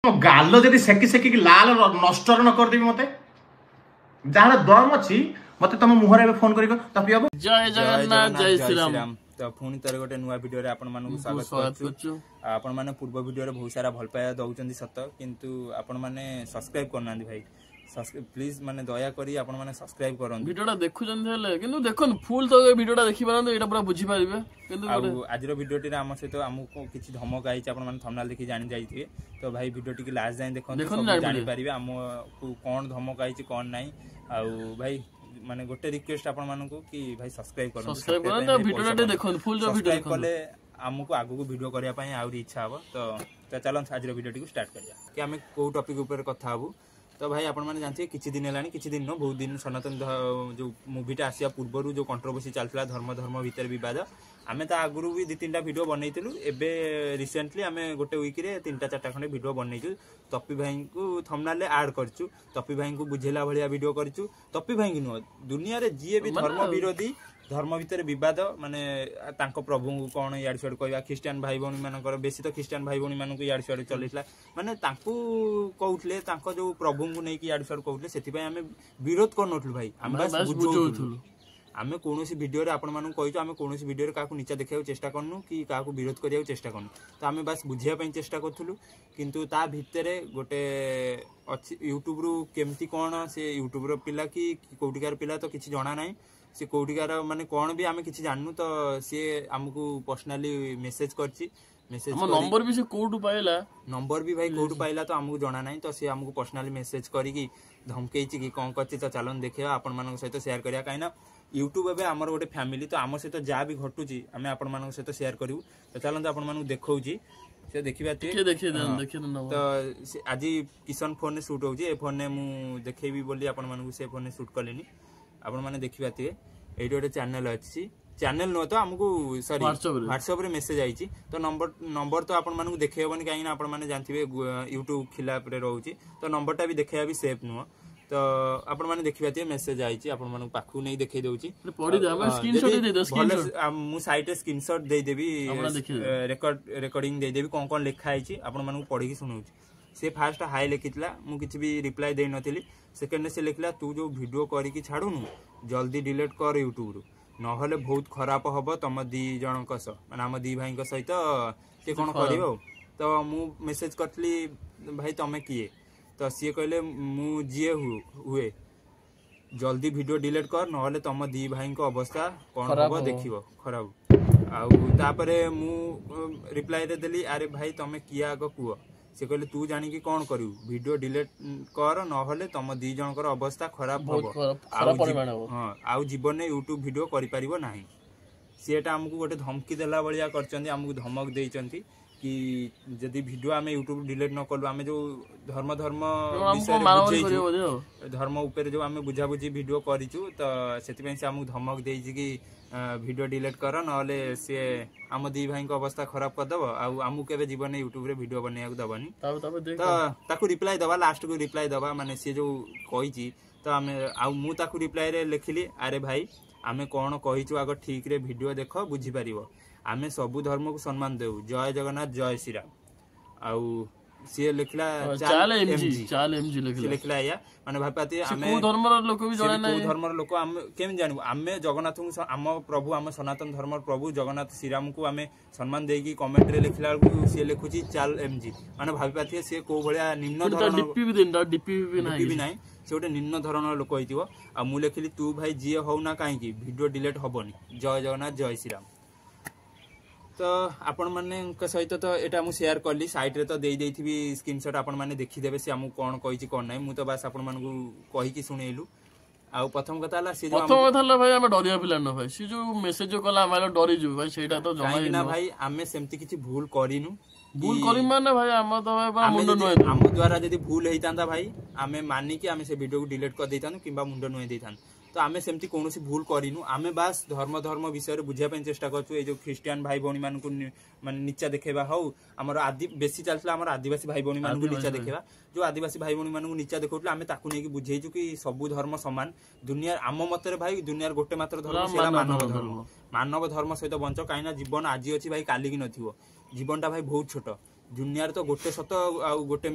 गाल जदि सेकी सेकी लाल नष्ट न करदेवी मते जहाँ दम अच्छी मते तुम मुहर फोन कर जय जगन्नाथ जय श्री राम। तो पुणी थोड़े गोटे नुआ वीडियो रे आपण मानकु स्वागत करछु। आपण माने पूर्व वीडियो रे बहुत सारा भल पाया दउचंदी सत किंतु आपण माने सब्सक्राइब करनांदी भाई सब्सक्राइब प्लीज माने दया करी आपण माने सब्सक्राइब करन वीडियोटा देखुचंदी हेले किंतु देखन फुल तो वीडियोटा देखि पारन एटा पूरा बुझी पारिबे किंतु आज रो वीडियो टी हम सहित हमको किछि धमक आइछ आपण माने थंबनेल देखि जानि जाइथिबे तो भाई वीडियो टी लास्ट जाय देखन सब जानि पारिबे हमको कोन धमक आइछ कोन नाही आ भाई माने गोटे रिक्वेस्ट आपण मानकु कि भाई सब्सक्राइब करन तो वीडियोटा देखन फुल जो वीडियो कले हमको आगु को वीडियो करिया पई आउरी इच्छा हबो तो चलन आज रो वीडियो टी स्टार्ट करिया कि हमें को टॉपिक ऊपर कथा हबो। तो भाई आपण माने जानते किछि दिन हेलानी किछि दिन न बहुत दिन सनातन जो मूवीटा आसिया पूर्वरु जो कंट्रोवर्सी चलतला धर्म धर्म भीतर विवाद आमे ता आगुरु भी 2-3टा वीडियो बनैतिलु एबे रिसेंटली आमे गोटे वीक रे 3-4टा खंडे वीडियो बनैछु। तप्पी भाई को थंबनेल ले ऐड करछु तप्पी भाई को बुझेला भलिया वीडियो करछु। तप्पी भाई की न दुनिया रे जीए भी धर्म विरोधी धर्म भीतर विवाद माने तांको प्रभु को कोन याड छड कहबा ख्रिस्टियन भाई भौणी मानकर बेसी तो ख्रिस्टियन भाई भौणी मानक याड छड चलिसला माने तांको कहउतले तांको जो प्रभु को नै कि याड छड कहउतले सेति भाई हमें विरोध करनथलु भाई हम बस बुझौथलु आमे कोनोसी वीडियो रे आपण मानू कहितो आमे कोनोसी वीडियो रे काकू नीचा देखिया चेष्टा करनु कि काकू विरोध करिया चेष्टा करनु तो आमे बस बुझिया पई चेष्टा करथुलु किंतु ता भितरे गोटे अछि YouTube रु केमती कोन से YouTube रो पिला कि कोटिकार पिला तो किछि जणा नाही से कोटिकार माने कोन भी आमे किछि जाननु तो से हमकु पर्सनली मेसेज करछि मेसेज हम नंबर भी से कोड पाइला नंबर भी भाई कोड पाइला तो हमकु जणा नाही तो से हमकु पर्सनली मेसेज करी कि धमकेछि कि कोन करछि तो चलन देखिया आपण मानक सहित शेयर करिया काइना यूट्यूब एबे हमर गोटे फैमिली तो आम सहित जा भी घटुची आमे आपण मानक सहित शेयर करिवु तो चलन आपण मानक देखौची से देखिबा तो आज किशन फोन ने शूट होची ए फोन ने मु देखैबी बोली आपण मानक से फोन ने शूट करलेनी आपण माने देखिबा ते एडी गोटे चैनल अछि चैनल न तो हमकु सॉरी व्हाट्सएप रे मेसेज आइची तो नंबर तो आपण मानक देखैबनी काई ना आपण माने जानथिबे यूट्यूब खिलाफ रे रहउची तो नंबरटा भी देखैया भी सेफ नुवा तो आपण माने देखिबाते मेसेज आइची आपण मानक पाखु नै देखै दउची पढि दे हम स्क्रीनशॉट दे दे स्क्रीनशॉट मु साइट रे स्क्रीनशॉट दे देबी रिकॉर्डिंग दे देबी कोन कोन लिखा आइची आपण मानक पढि के सुनउची से फर्स्ट हाई लिखितला मु किछि भी रिप्लाई दे नथिली सेकंड से लिखला तू जो वीडियो करी कि छाडुनु जल्दी डिलीट कर YouTube रु न हले बहुत खराब हबो तम दी जण कस माने हम दी भाई को सहित से कोन करिवो तो मु मेसेज करतली भाई तमे किए तो सी कहले मु जीए हुए जल्दी वीडियो डिलीट कर न तुम दी भाई को अवस्था कौन हम देखियो खराब आउ तापरे मु रिप्लाई दे देली अरे भाई तमे किया आग कुह से कहले तू जानी कि कौन करू वीडियो डिलीट कर न तुम दी जनकर अवस्था खराब हो हां आउ जीवन में यूट्यूब वीडियो करि परिबो नाही सेटा हमकु गोटे धमकी देला बलिया करचंदी हमकु धमक देइचंती कि जदि वीडियो आमे यूट्यूब डिलीट न करलु आमे जो धर्म विषय धर्म ऊपर जो आमे बुझा बुझी वीडियो करिचु तो सेति पय से हमकु धमक देइछि कि वीडियो डिलीट कर नले से आम दी भाई को अवस्था खराब कर दबो आ हमकु केबे जीवन में यूट्यूब रे वीडियो बनेया को दबनी तो ताकू रिप्लाई दबा लास्ट को रिप्लाई दबा माने से जो कहिछि तो आमे आ मु ताकू रिप्लाई रे लिखिली अरे भाई आमे कोन कहिछु आगो ठीक रे वीडियो देखो बुझी परिबो आमे सबु धर्म को सम्मान देउ जय जगन्नाथ जय श्री राम आउ से लिखला चाल एमजी लिखला या माने भापाती आमे को धर्म रो लोक भी जणा नै धर्म रो लोक हम केम जानबो आमे जगन्नाथ को हम प्रभु हम सनातन धर्म प्रभु जगन्नाथ श्री राम को आमे सम्मान देगी कमेंट रे लिखला को से लिखुची चाल एमजी माने भापाती से को भलिया निम्न धरण डीपी भी नाही से गोटे निम्न धरण लोक होइतिबो आ मु लिखली तू भाई जीए हो ना काहे की वीडियो डिलीट होबनी जय जगन्नाथ जय श्री राम तो आपण माने सहित तो एटा मु शेयर करली साइट रे तो देई देइथिबी स्क्रीनशॉट आपण माने देखि देबे से हमु कोन कहिछि कोन नै मु तो बस आपण मानकु कहि कि सुनेइलु आ प्रथम कथा ला से जो प्रथम कथा ला भाई हम डरिया पिला न भाई से जो मेसेज जो कला हम डरि जु भाई सेटा तो जमा ना भाई हमें सेमति किछि भूल करिनु भूल करि माने भाई हम तो भाई मुंड नय हम द्वारा यदि भूल हेइतांदा भाई हमें मानि कि हमें से वीडियो को डिलीट कर देइतानु किबा मुंड नय देइतान तो आमे सेमती कोनोसी भूल करिनु आमे बास धर्म विषय रे बुझिया पे चेष्टा करछु ए जो ख्रिस्टियन भाई भौणी मान को माने नीचा देखेबा हो हमर आदि बेसी चलसला हमर आदिवासी भाई भौणी मान को नीचा देखेबा जो आदिवासी भाई भौणी मान को नीचा देखौतला आमे ताकू नै कि बुझेइछु कि सब धर्म समान दुनिया आम मत रे भाई दुनिया गोटे मात्र धर्म सेला मानव धर्म सहित बंच काइना जीवन आज अछि भाई काली कि नथिवो जीवनटा भाई बहुत छोट दुनिया तो गोटे सत आ गोटे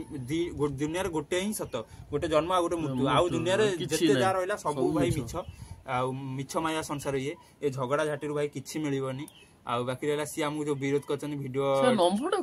दुनिया गोटे ही सत गोटे जन्म आ गोटे मृत्यु आउ दुनिया जिते जहाँ रहा सब भाई मिछ आ मिछ माया संसार ये झगड़ा झाटी भाई किसी मिलनी आ बाकी रहा सी आमको जो विरोध कर नंबर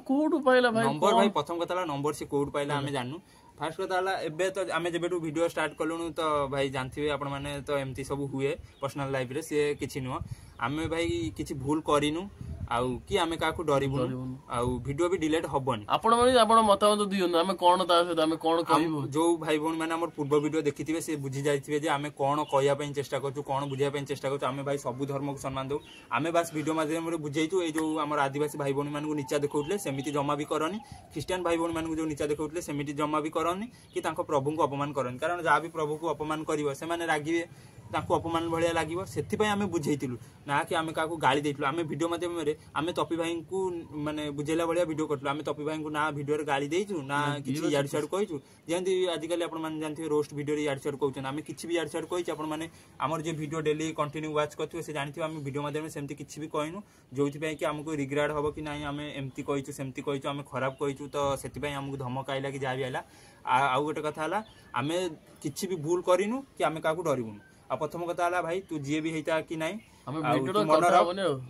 भाई प्रथम कथा नंबर सी कोड पाइला आम जानू फास्ट कथा एबे तो आम जब वीडियो स्टार्ट कलुणु तो भाई जानते आपण मैंने तो एमती सब हुए पर्सनल लाइफ रे सी किसी नुह आम भाई किसी भूल करूँ आउ कि आमे काकू डरिबुनु आउ वीडियो भी डिलीट हबनी आपण माने आपण मतामत दियनु आमे कोन ता सहित आमे कोन कहबो जो भाई भौणी माने हमर पूर्व वीडियो देखिथिबे से बुझी जाइथिबे जे आमे कोन कहया पई चेष्टा करछु कोन बुझिया पई चेष्टा करछु आमे भाई सब धर्म को सम्मान दउ आमे बस वीडियो माध्यम रे बुझाइछु ए जो हमर आदिवासी भाई भौणी मानकु नीचा देखौतले सेमिति जमा भी करनी क्रिश्चियन भाई भौणी मानकु जो नीचा देखौतले सेमिति जमा भी करनी कि तांको प्रभु को अपमान करनी कारण जा भी प्रभु को अपमान करिवो से माने रागिबे तांको अपमान भलिया लागिवो सेति पई आमे बुझाइतिलु ना कि आमे काकू गाली देइतिलु आमे वीडियो माध्यम रे आमे तपी भाई को माने बुझेला भलिया वीडियो करथलु आमे तपी भाई को ना वीडियो रे गाली देइछु ना किछि याड साड कहिछु जेंति आजिकल आपण माने जानथिबे रोस्ट वीडियो रे याड साड कहउछन आमे किछि भी याड साड कहिछु आपण माने हमर जे वीडियो डेली कंटिन्यू वाच करथु से जानथिबे आमे वीडियो माध्यम रे सेमति किछि भी कहिनु जोथि पई कि हमको रिग्रेट हबो कि नाही आमे एमति कहिछु सेमति कहिछु आमे खराब कहिछु तो सेति पई हमको धमक आइला कि जाबी आइला आ गोटे कथा हला आमे किछि भी भूल करिनु कि आमे काकू डरिबुनु आ प्रथम कथा हला भाई तू जे भी हेता कि नाही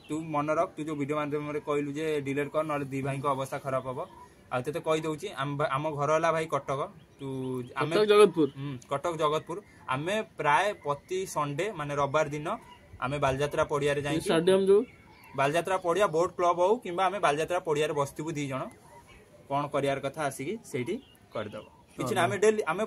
तू मन रख तू जो वीडियो माध्यम रे कहलु जे डिलीट कर न दी भाई को अवस्था खराब हबो आ तेते कहि दउची हम घर हला भाई कटक तू आमे जगतपुर कटक जगतपुर आमे प्राय प्रति संडे माने रविवार दिन आमे बालजात्रा पड़िया रे जाई स्टेडियम जो बालजात्रा पड़िया बोट क्लब हो किबा आमे बालजात्रा पड़िया रे बस्तिबु दी जण कोन करियार कथा आसी सेठी कर दबो किछि ना आमे डेली आमे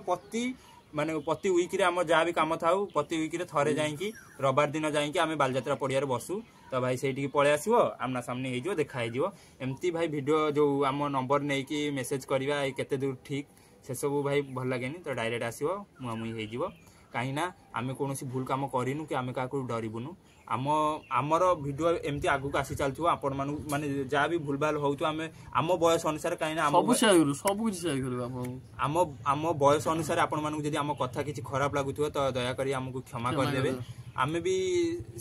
माने प्रति वीक रे हम जहाँ भी काम थाउ प्रति वीक रे थरे जाइकी रविवार दिन जाइकी आमे बालजात्रा पड़िया रे बसु तो भाई सेठी पळे आसीबो आमना सामने हे जो देखा हे जो एमती भाई वीडियो जो आम नंबर नै कि मेसेज करबा केते दूर ठीक से सब भाई भल लागेनी तो डायरेक्ट आसीबो मुई हे जिवो काहे ना आमे कोनोसी भूल काम करिनु कि आमे काकू डरिबुनु आमर वीडियो एमती आगु आसी चलथु आपण माने जा भी भूलभाल होउतो आमे आम बयस अनुसार काहे ना सब कुछ शेयर करबा आम बयस अनुसार आपण मानकु जदी आम कथा किछि खराब लागुथो तो दया करी हमकु क्षमा कर देबे आमे भी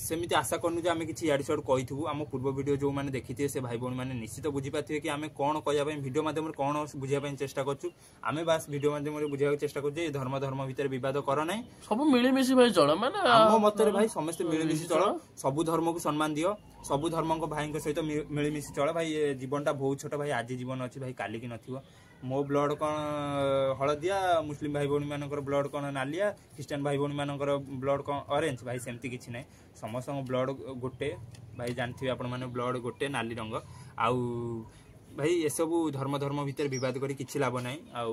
सेमिति आशा करनु जे आमे किछि याडी सड कहिथु आम पूर्व वीडियो जो माने देखिथे से भाई बोन माने निश्चित बुझी पाथिबे कि आमे कोन कहया पय वीडियो माध्यम रे कोन बुझिया पय चेष्टा करछु आमे बस वीडियो माध्यम रे बुझिया चेष्टा करछु जे धर्म भीतर विवाद कर नै सब मिली मिसी भाई चल माने आम मत रे भाई समस्त मिली मिसी चल सब धर्म को सम्मान दियो सब धर्म को भाई सहित मिली मिसी चल भाई जीवनटा बहुत छोट भाई आज जीवन अच्छी भाई काली की नथिबो मो ब्लड कौन हलदिया मुस्लिम भाई भौणी मानकर ब्लड कौन नालिया क्रिश्चियन भाई भौणी मानकर ब्लड कौन ऑरेंज भाई सेमती किछि नै समस्त ब्लड गोटे भाई जानथिबे आपण माने ब्लड गोटे नाली रंग आउ भाई ये सब धर्म भीतर विवाद करी किछि लाभ नै आउ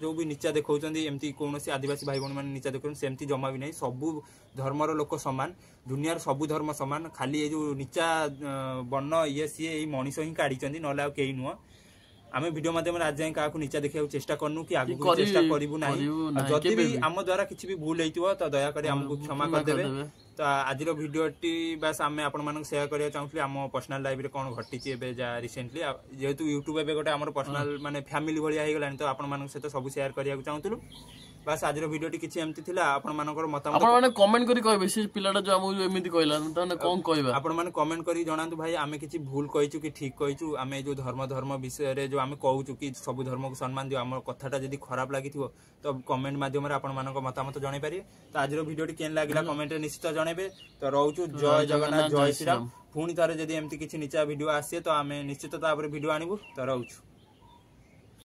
जो भी नीचा देखौचंदी एमती कोनोसी आदिवासी भाई भौणी माने नीचा देखौन सेमती जमा भी नै सब धर्मर लोक समान दुनियार सब धर्म समान खाली ए जो नीचा वर्ण ये सी ए मनीष ही काढिचंदी नला केही नुह आमे वीडियो माध्यम आज जाए काकू नीचा देखिया चेष्टा करनु कि आगु चेष्टा करिवु नाही जति भी हम द्वारा किछि भी भूल हेतिबो तो दया करी हमकु क्षमा कर देबे तो आज रो वीडियोटी बस आमे आपण मानक शेयर करिया चाहूथली हम पर्सनल लाइफ रे कोन घटिछि एबे जा रिसेंटली जेहेतु यूट्यूब एबे गोटे हमर पर्सनल माने फैमिली भलिया हे गलानी तो आपण मानक से तो सब शेयर करिया चाहूथलु बस आज रो वीडियोटी किछि एमति थिला आपण मानकर मतामत आपण माने कमेंट करी कहबे से पिलाटा जो हमु एमिति कहला तने कोन कहबा आपण माने कमेंट करी जणांतु भाई आमे किछि भूल कहिछु कि ठीक कहिछु आमे जो धर्म विषय रे जो आमे कहूछु कि सब धर्म को सम्मान दियो हमर कथाटा जदी खराब लागिथिबो तो कमेंट माध्यम रे आपण मानक मतामत जणाई पारि तो आज रो वीडियोटी केन लागिला कमेंट रे निश्चित जणाइबे तो रहउछु जय जगन्नाथ जय श्री राम पुणी तारे जदी एमति किछि नीचा वीडियो आसे तो आमे निश्चित तापर वीडियो आनिबु तो रहउछु।